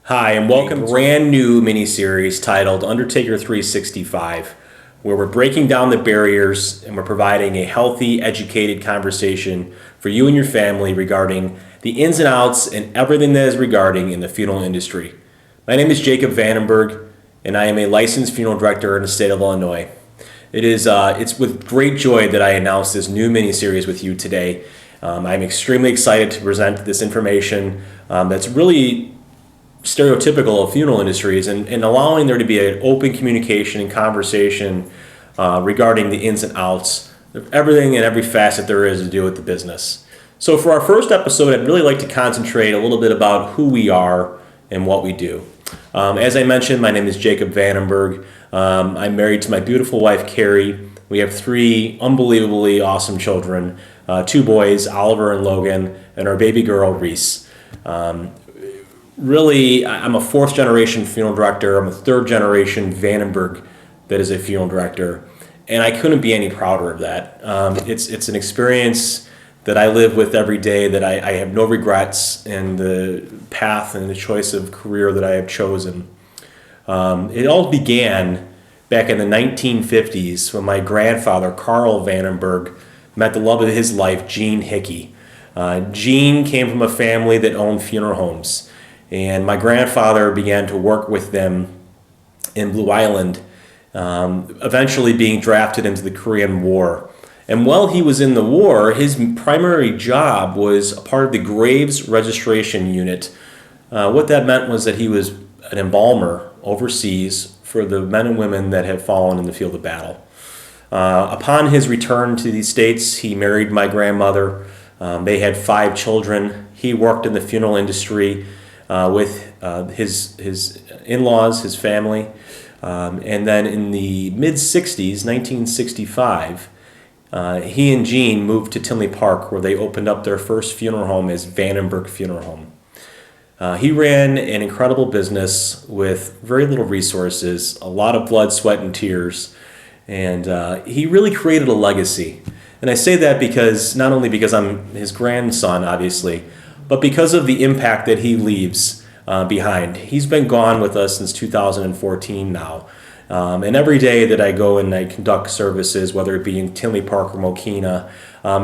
Hi, and welcome to a brand new mini-series titled Undertaker 365, where we're breaking down the barriers and we're providing a healthy, educated conversation for you and your family regarding the ins and outs and everything that is regarding in the funeral industry. My name is Jacob Vandenberg, and I am a licensed funeral director in the state of Illinois. It's with great joy that I announce this new mini-series with you today. I'm extremely excited to present this information that's really stereotypical of funeral industries and allowing there to be an open communication and conversation regarding the ins and outs of everything and every facet there is to do with the business. So for our first episode, I'd really like to concentrate a little bit about who we are and what we do. As I mentioned, my name is Jacob Vandenberg. I'm married to my beautiful wife, Carrie. We have three unbelievably awesome children, two boys, Oliver and Logan, and our baby girl, Reese. Really, I'm a fourth generation funeral director. I'm a third generation Vandenberg that is a funeral director, and I couldn't be any prouder of that. It's an experience that I live with every day, that I have no regrets in the path and the choice of career that I have chosen. It all began back in the 1950s when my grandfather, Carl Vandenberg, met the love of his life, Gene Hickey. Gene came from a family that owned funeral homes. And my grandfather began to work with them in Blue Island, eventually being drafted into the Korean War. And while he was in the war, his primary job was a part of the graves registration unit. What that meant was that he was an embalmer overseas for the men and women that had fallen in the field of battle. Upon his return to the States, he married my grandmother. They had 5 children. He worked in the funeral industry with his in-laws, his family. And then in the mid-60s, 1965, he and Gene moved to Tinley Park, where they opened up their first funeral home as Vandenberg Funeral Home. He ran an incredible business with very little resources, a lot of blood, sweat, and tears, and he really created a legacy. And I say that because not only because I'm his grandson, obviously, but because of the impact that he leaves behind. He's been gone with us since 2014 now. And every day that I go and I conduct services, whether it be in Tinley Park or Mokina,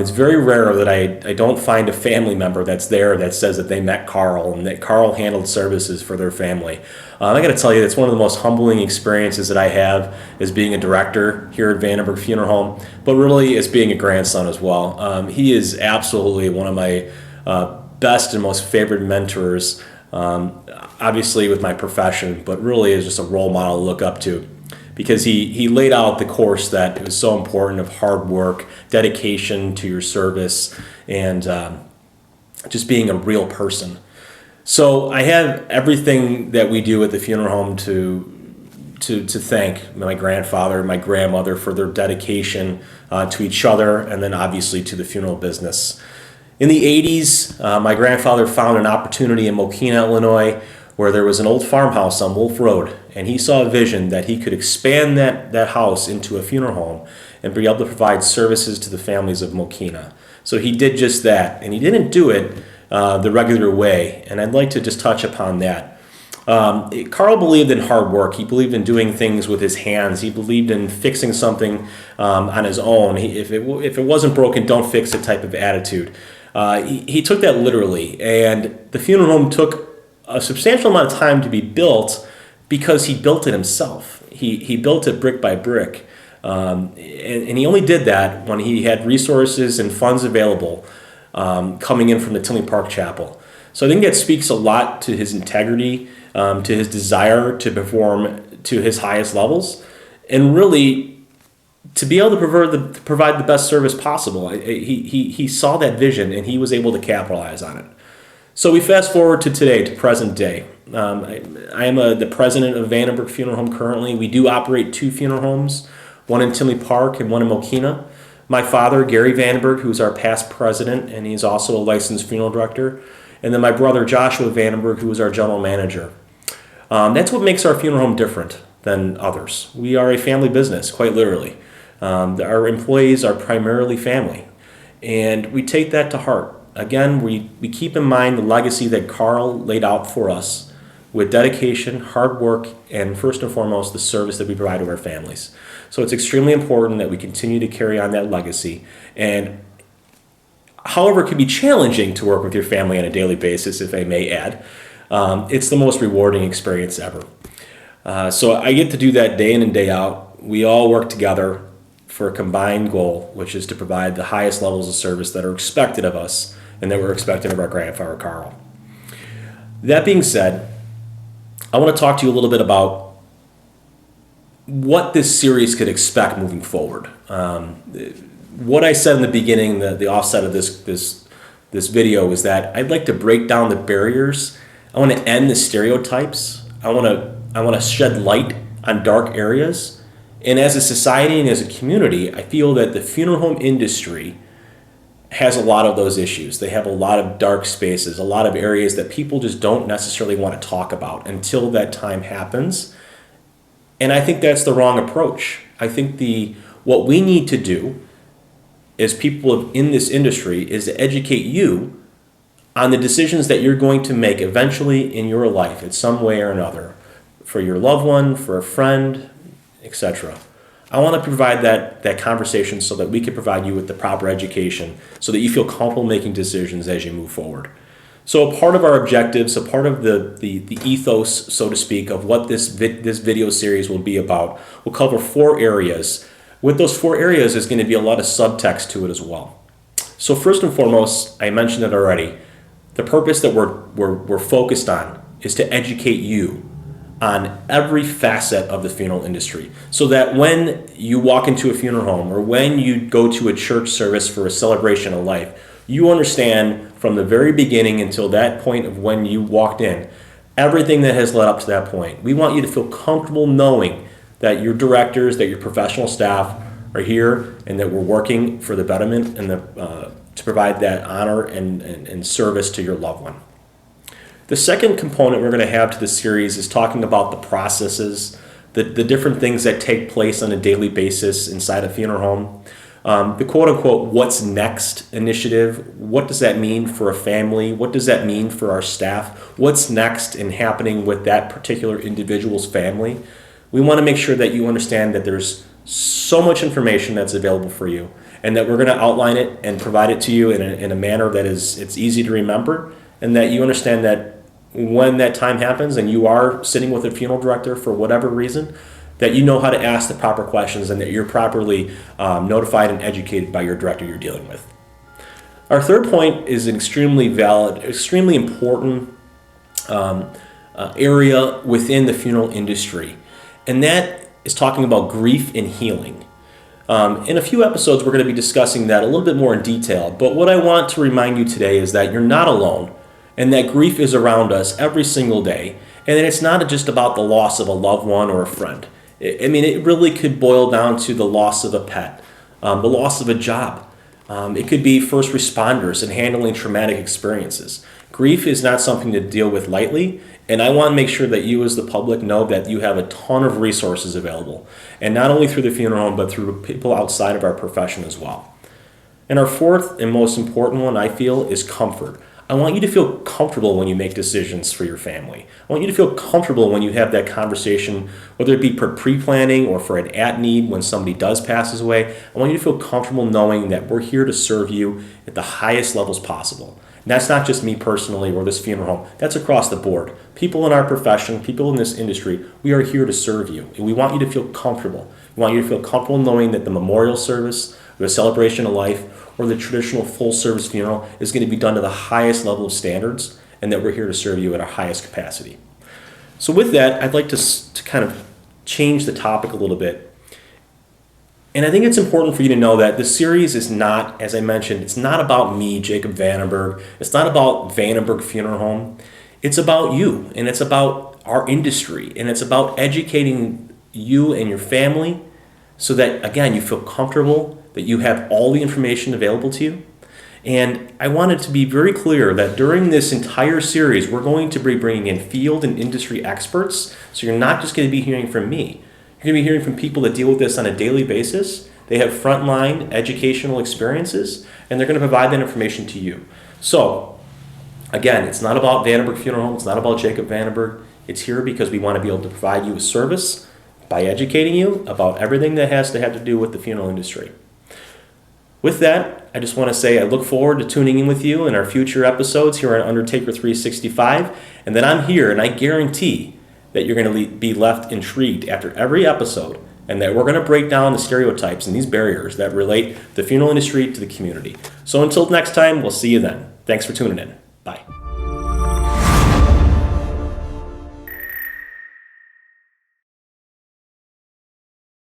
it's very rare that I don't find a family member that's there that says that they met Carl and that Carl handled services for their family. I got to tell you, that's one of the most humbling experiences that I have as being a director here at Vandenberg Funeral Home, but really as being a grandson as well. He is absolutely one of my best and most favorite mentors, obviously with my profession, but really is just a role model to look up to, because he laid out the course that was so important of hard work, dedication to your service, and just being a real person. So I have everything that we do at the funeral home to thank my grandfather and my grandmother for their dedication to each other, and then obviously to the funeral business. In the 80s, my grandfather found an opportunity in Mokina, Illinois, where there was an old farmhouse on Wolf Road, and he saw a vision that he could expand that house into a funeral home and be able to provide services to the families of Mokina. So he did just that, and he didn't do it the regular way, and I'd like to just touch upon that. Carl believed in hard work. He believed in doing things with his hands. He believed in fixing something on his own. If it wasn't broken, don't fix it type of attitude. He took that literally, and the funeral home took a substantial amount of time to be built because he built it himself. He built it brick by brick, and he only did that when he had resources and funds available coming in from the Tinley Park Chapel. So I think that speaks a lot to his integrity, to his desire to perform to his highest levels, and really to be able to provide the best service possible. He saw that vision, and he was able to capitalize on it. So we fast forward to today, to present day. I am the president of Vandenberg Funeral Home currently. We do operate 2 funeral homes, one in Tinley Park and one in Mokina. My father, Gary Vandenberg, who is our past president, and he's also a licensed funeral director. And then my brother, Joshua Vandenberg, who is our general manager. That's what makes our funeral home different than others. We are a family business, quite literally. Our employees are primarily family, and we take that to heart. Again, we keep in mind the legacy that Carl laid out for us with dedication, hard work, and first and foremost, the service that we provide to our families. So it's extremely important that we continue to carry on that legacy. And however, it can be challenging to work with your family on a daily basis, if I may add. It's the most rewarding experience ever. So I get to do that day in and day out. We all work together for a combined goal, which is to provide the highest levels of service that are expected of us and that we're expecting of our grandfather Carl. That being said, I want to talk to you a little bit about what this series could expect moving forward. What I said in the beginning, the offset of this video, is that I'd like to break down the barriers. I want to end the stereotypes. I want to shed light on dark areas. And as a society and as a community, I feel that the funeral home industry has a lot of those issues. They have a lot of dark spaces, a lot of areas that people just don't necessarily want to talk about until that time happens. And I think that's the wrong approach. I think what we need to do as people in this industry is to educate you on the decisions that you're going to make eventually in your life in some way or another, for your loved one, for a friend, etc. I want to provide that conversation so that we can provide you with the proper education so that you feel comfortable making decisions as you move forward. So a part of our objectives, a part of the ethos, so to speak, of what this video series will be about, will cover 4 areas. With those 4 areas, there's going to be a lot of subtext to it as well. So first and foremost, I mentioned it already, the purpose that we're focused on is to educate you on every facet of the funeral industry, so that when you walk into a funeral home or when you go to a church service for a celebration of life, you understand from the very beginning until that point of when you walked in, everything that has led up to that point. We want you to feel comfortable knowing that your directors, that your professional staff are here and that we're working for the betterment and to provide that honor and service to your loved one. The second component we're going to have to the series is talking about the processes, the different things that take place on a daily basis inside a funeral home. The quote-unquote what's next initiative, what does that mean for a family? What does that mean for our staff? What's next in happening with that particular individual's family? We want to make sure that you understand that there's so much information that's available for you and that we're going to outline it and provide it to you in a manner that it's easy to remember, and that you understand that when that time happens and you are sitting with a funeral director for whatever reason, that you know how to ask the proper questions and that you're properly notified and educated by your director you're dealing with. Our third point is an extremely valid, extremely important area within the funeral industry, and that is talking about grief and healing. In a few episodes, we're going to be discussing that a little bit more in detail, but what I want to remind you today is that you're not alone, and that grief is around us every single day, and that it's not just about the loss of a loved one or a friend. I mean, it really could boil down to the loss of a pet, the loss of a job. It could be first responders and handling traumatic experiences. Grief is not something to deal with lightly, and I want to make sure that you as the public know that you have a ton of resources available, and not only through the funeral home, but through people outside of our profession as well. And our fourth and most important one, I feel, is comfort. I want you to feel comfortable when you make decisions for your family. I want you to feel comfortable when you have that conversation, whether it be for pre-planning or for an at-need when somebody does pass away. I want you to feel comfortable knowing that we're here to serve you at the highest levels possible. And that's not just me personally or this funeral home. That's across the board. People in our profession, people in this industry, we are here to serve you. And we want you to feel comfortable. We want you to feel comfortable knowing that the memorial service, the celebration of life, or the traditional full-service funeral is going to be done to the highest level of standards, and that we're here to serve you at our highest capacity. So with that, I'd like to kind of change the topic a little bit. And I think it's important for you to know that this series is not, as I mentioned, it's not about me, Jacob Vandenberg. It's not about Vandenberg Funeral Home. It's about you, and it's about our industry, and it's about educating you and your family so that, again, you feel comfortable, that you have all the information available to you. And I wanted to be very clear that during this entire series, we're going to be bringing in field and industry experts. So you're not just going to be hearing from me. You're going to be hearing from people that deal with this on a daily basis. They have frontline educational experiences, and they're going to provide that information to you. So, again, it's not about Vandenberg Funeral Home. It's not about Jacob Vandenberg. It's here because we want to be able to provide you a service by educating you about everything that has to have to do with the funeral industry. With that, I just want to say I look forward to tuning in with you in our future episodes here on Undertaker 365, and that I'm here and I guarantee that you're going to be left intrigued after every episode, and that we're going to break down the stereotypes and these barriers that relate the funeral industry to the community. So until next time, we'll see you then. Thanks for tuning in. Bye.